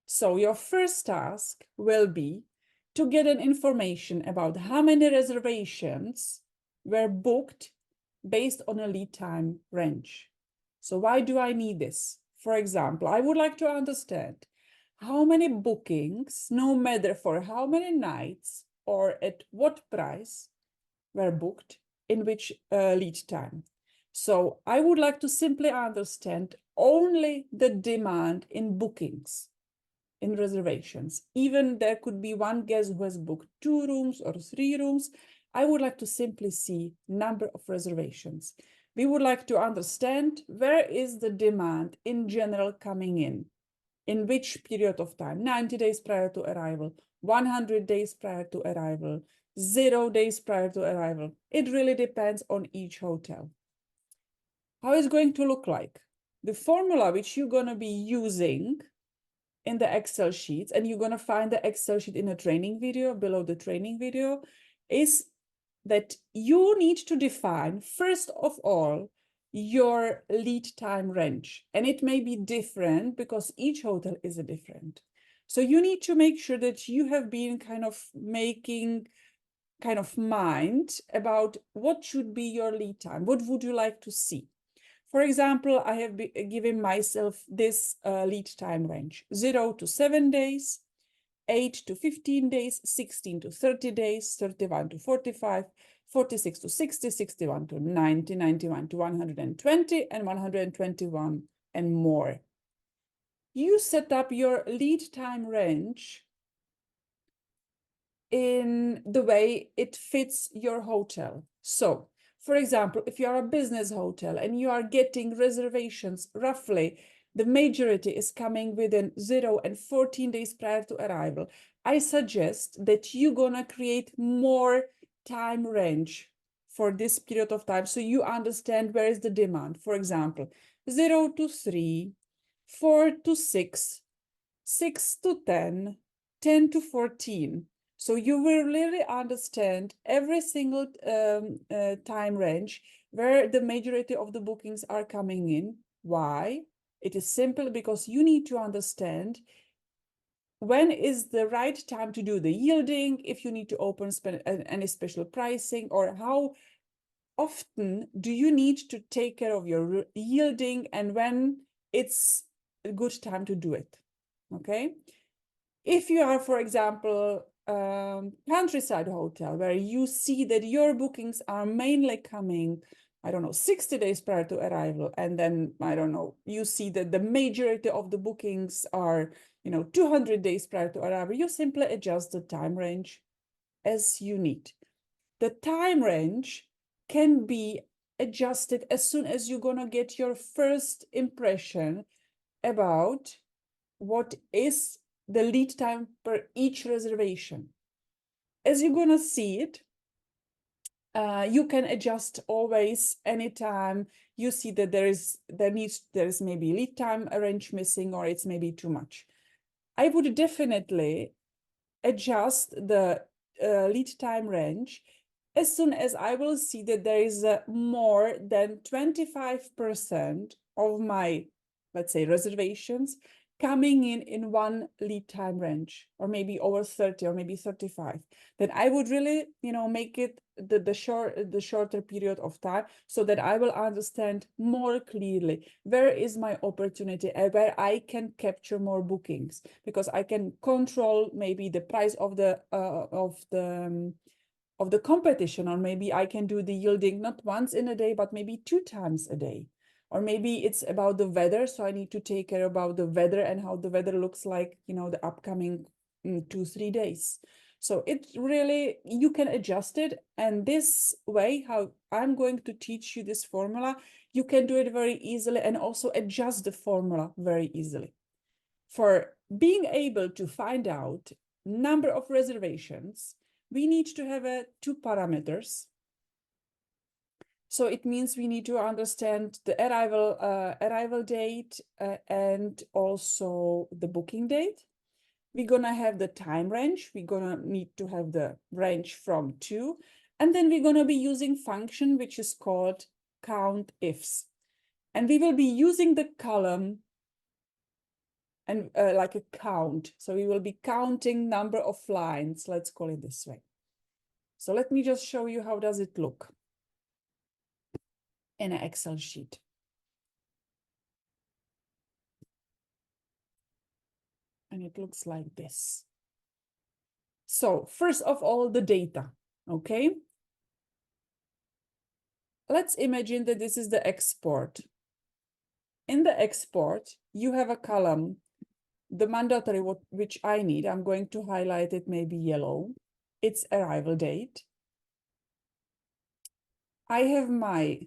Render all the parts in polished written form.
So your first task will be to get an information about how many reservations were booked based on a lead time range. So why do I need this? For example, I would like to understand how many bookings, no matter for how many nights or at what price, were booked in which lead time. So I would like to simply understand only the demand in bookings, in reservations. Even there could be one guest who has booked 2 rooms or 3 rooms. I would like to simply see number of reservations. We would like to understand where is the demand in general coming in which period of time, 90 days prior to arrival, 100 days prior to arrival, 0 days prior to arrival. It really depends on each hotel. How it's going to look like? The formula which you're going to be using in the Excel sheets, and you're going to find the Excel sheet in a training video below the training video, is that you need to define, first of all, your lead time range. And it may be different because each hotel is different. So you need to make sure that you have been kind of making kind of mind about what should be your lead time. What would you like to see? For example, I have given myself this lead time range: 0 to 7 days, 8 to 15 days, 16 to 30 days, 31 to 45, 46 to 60, 61 to 90, 91 to 120, and 121 and more. You set up your lead time range in the way it fits your hotel. So, for example, if you are a business hotel and you are getting reservations, roughly the majority is coming within 0 and 14 days prior to arrival, I suggest that you're gonna create more time range for this period of time so you understand where is the demand. For example, 0 to 3, 4 to 6, 6 to 10, 10 to 14. So you will really understand every single time range where the majority of the bookings are coming in. Why? It is simple because you need to understand when is the right time to do the yielding, if you need to open any special pricing, or how often do you need to take care of your yielding and when it's a good time to do it. Okay? If you are, for example, countryside hotel where you see that your bookings are mainly coming, I don't know, 60 days prior to arrival, and then, I don't know, you see that the majority of the bookings are, 200 days prior to arrival, you simply adjust the time range as you need. The time range can be adjusted as soon as you're gonna get your first impression about what is the lead time per each reservation. As you're gonna see it, you can adjust always anytime you see that there is maybe lead time range missing, or it's maybe too much. I would definitely adjust the lead time range as soon as I will see that there is more than 25% of my, let's say, reservations coming in one lead time range, or maybe over 30 or maybe 35, then I would really, make it the shorter period of time so that I will understand more clearly where is my opportunity and where I can capture more bookings, because I can control maybe the price of the competition, or maybe I can do the yielding not once in a day, but maybe 2 times a day. Or maybe it's about the weather, so I need to take care about the weather and how the weather looks like, the upcoming 2-3 days. So it really, you can adjust it. And this way, how I'm going to teach you this formula, you can do it very easily and also adjust the formula very easily. For being able to find out number of reservations, we need to have 2 parameters. So it means we need to understand the arrival date and also the booking date. We're gonna have the time range. We're gonna need to have the range from 2. And then we're gonna be using function which is called COUNTIFS. And we will be using the column and like a count. So we will be counting number of lines. Let's call it this way. So let me just show you how does it look in an Excel sheet. And it looks like this. So first of all, the data, okay? Let's imagine that this is the export. In the export, you have a column, the mandatory, which I need. I'm going to highlight it maybe yellow. It's arrival date. I have my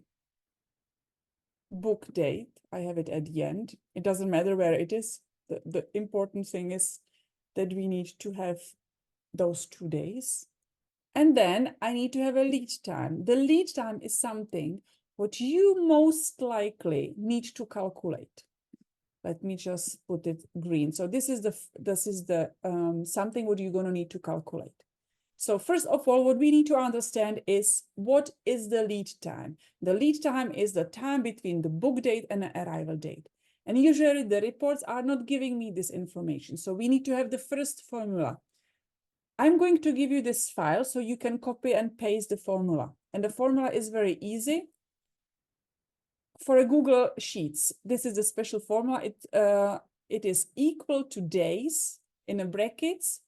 book date. I have it at the end. It doesn't matter where it is. The important thing is that we need to have those 2 days. And then I need to have a lead time. The lead time is something what you most likely need to calculate. Let me just put it green. So this is the something what you're going to need to calculate. So first of all, what we need to understand is what is the lead time? The lead time is the time between the book date and the arrival date. And usually the reports are not giving me this information. So we need to have the first formula. I'm going to give you this file so you can copy and paste the formula. And the formula is very easy. For a Google Sheets, this is a special formula. It is equal to days in a brackets,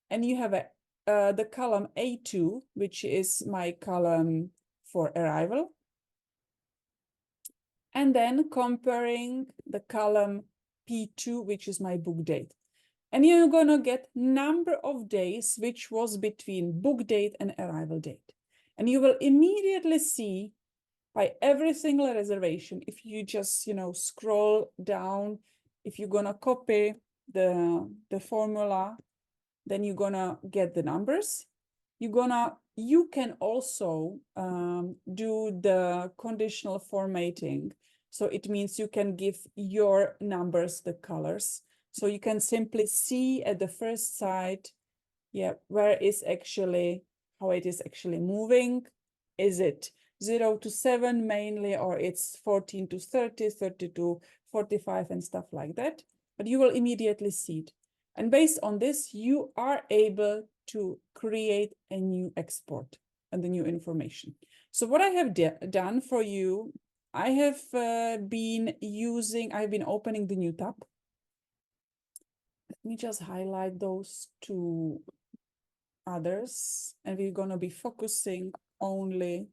and you have the column A2, which is my column for arrival, and then comparing the column P2, which is my book date. And you're gonna get number of days which was between book date and arrival date. And you will immediately see by every single reservation, if you just, scroll down, if you're gonna copy the formula, then you're gonna get the numbers. You can also do the conditional formatting. So it means you can give your numbers the colors. So you can simply see at the first side, where is actually, how it is actually moving. Is it 0 to 7 mainly, or it's 14 to 30, 30 to 45 and stuff like that. But you will immediately see it. And based on this, you are able to create a new export and the new information. So what I have done for you, I have been opening the new tab. Let me just highlight those 2 others, and we're going to be focusing only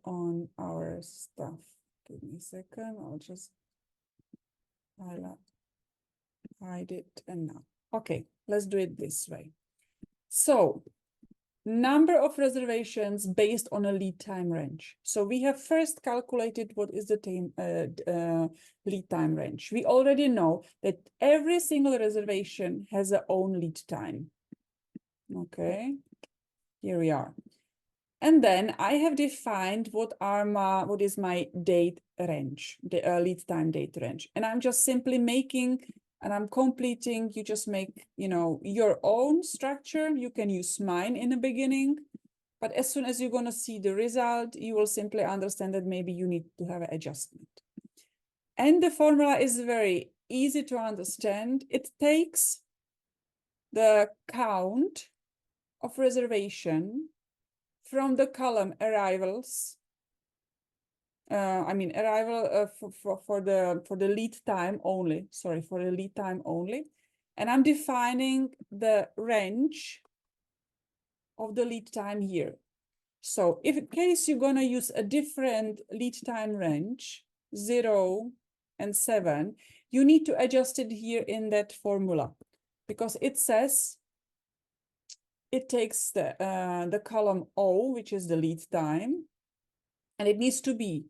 on our stuff. Give me a second, I'll just hide it, and now. Okay, let's do it this way. So, number of reservations based on a lead time range. So we have first calculated what is the lead time range. We already know that every single reservation has their own lead time. Okay, here we are. And then I have defined what is my date range, the lead time date range. And I'm just simply making, and I'm completing, you just make, your own structure. You can use mine in the beginning, but as soon as you're going to see the result, you will simply understand that maybe you need to have an adjustment. And the formula is very easy to understand. It takes the count of reservation from the column arrivals, arrival for the lead time only, sorry, for the lead time only. And I'm defining the range of the lead time here. So if in case you're gonna use a different lead time range, 0 and 7, you need to adjust it here in that formula, because it says it takes the column O, which is the lead time, and it needs to be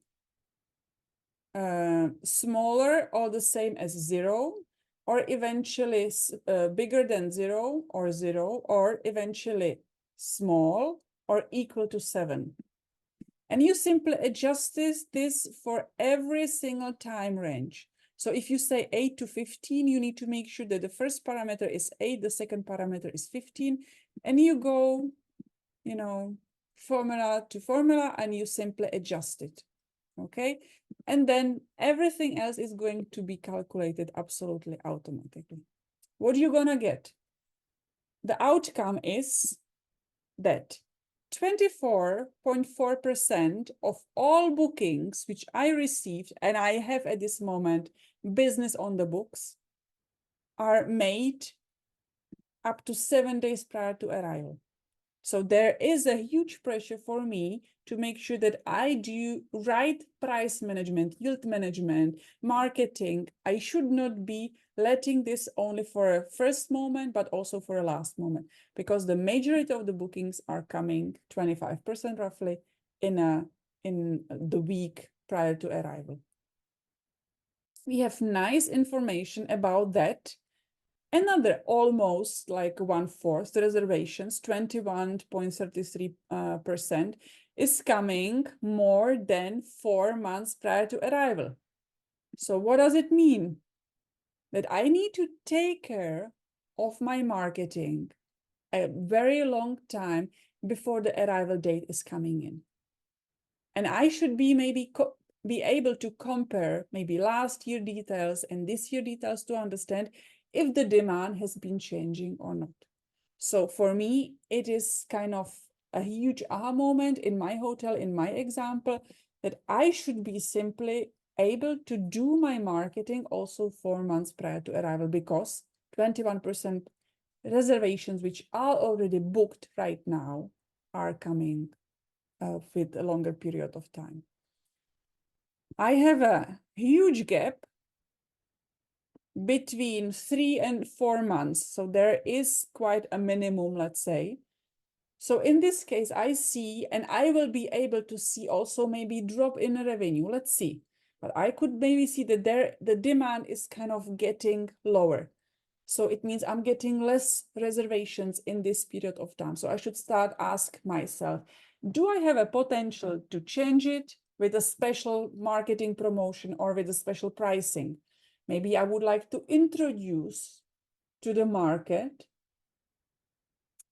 smaller or the same as 0, or eventually bigger than 0, or eventually small or equal to 7. And you simply adjust this for every single time range. So if you say 8 to 15, you need to make sure that the first parameter is 8, the second parameter is 15, and you go, formula to formula, and you simply adjust it. Okay, and then everything else is going to be calculated absolutely automatically. What are you gonna get? The outcome is that 24.4% of all bookings which I received, and I have at this moment business on the books, are made up to 7 days prior to arrival. So there is a huge pressure for me to make sure that I do right price management, yield management, marketing. I should not be letting this only for a first moment, but also for a last moment, because the majority of the bookings are coming 25% roughly in the week prior to arrival. We have nice information about that. Another almost like 1/4 reservations, 21.33%, is coming more than 4 months prior to arrival. So what does it mean? That I need to take care of my marketing a very long time before the arrival date is coming in. And I should be maybe be able to compare maybe last year details and this year details to understand if the demand has been changing or not. So for me, it is kind of a huge aha moment in my hotel, in my example, that I should be simply able to do my marketing also 4 months prior to arrival, because 21% reservations which are already booked right now are coming with a longer period of time. I have a huge gap between 3 and 4 months. So there is quite a minimum, let's say. So in this case, I see, and I will be able to see also maybe drop in revenue. Let's see. But I could maybe see that the demand is kind of getting lower. So it means I'm getting less reservations in this period of time. So I should start ask myself, do I have a potential to change it with a special marketing promotion or with a special pricing? Maybe I would like to introduce to the market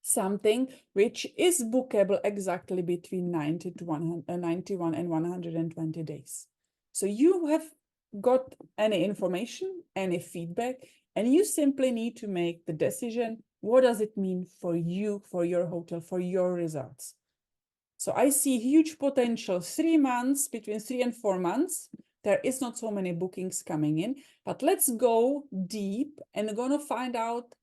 something which is bookable exactly between 90 to 91 and 120 days. So you have got any information, any feedback, and you simply need to make the decision. What does it mean for you, for your hotel, for your results? So I see huge potential 3 months, between 3 and 4 months. There is not so many bookings coming in, but let's go deep and gonna find out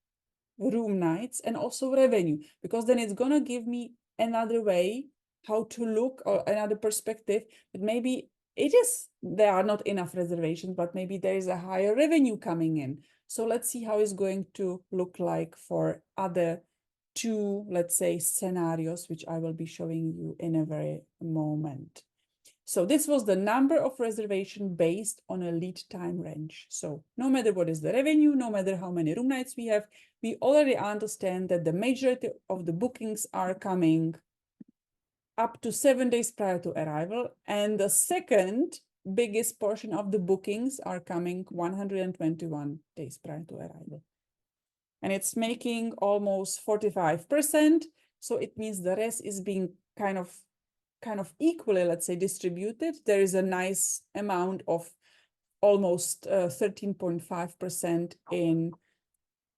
room nights and also revenue, because then it's gonna give me another way how to look, or another perspective, that maybe there are not enough reservations, but maybe there is a higher revenue coming in. So let's see how it's going to look like for other 2, let's say, scenarios, which I will be showing you in a very moment. So this was the number of reservation based on a lead time range. So no matter what is the revenue, no matter how many room nights we have, we already understand that the majority of the bookings are coming up to 7 days prior to arrival. And the second biggest portion of the bookings are coming 121 days prior to arrival. And it's making almost 45%. So it means the rest is being kind of equally, let's say, distributed. There is a nice amount of almost 13.5% in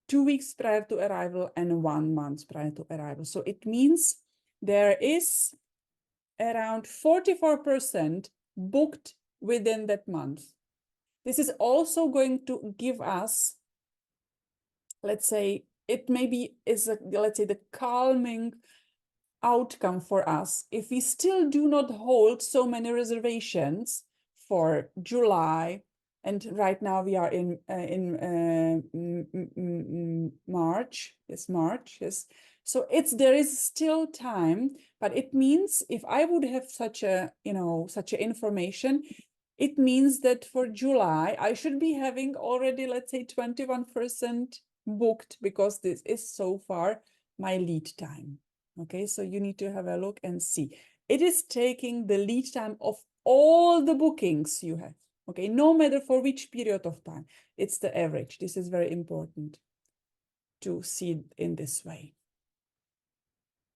2 weeks prior to arrival and 1 month prior to arrival. So it means there is around 44% booked within that month. This is also going to give us, let's say, it maybe is let's say, the calming outcome for us if we still do not hold so many reservations for July, and right now we are in March. Yes, March. Yes. So there is still time, but it means if I would have such a such a information, it means that for July I should be having already, let's say, 21% booked, because this is so far my lead time. Okay, so you need to have a look and see. It is taking the lead time of all the bookings you have. Okay, no matter for which period of time, it's the average. This is very important to see in this way.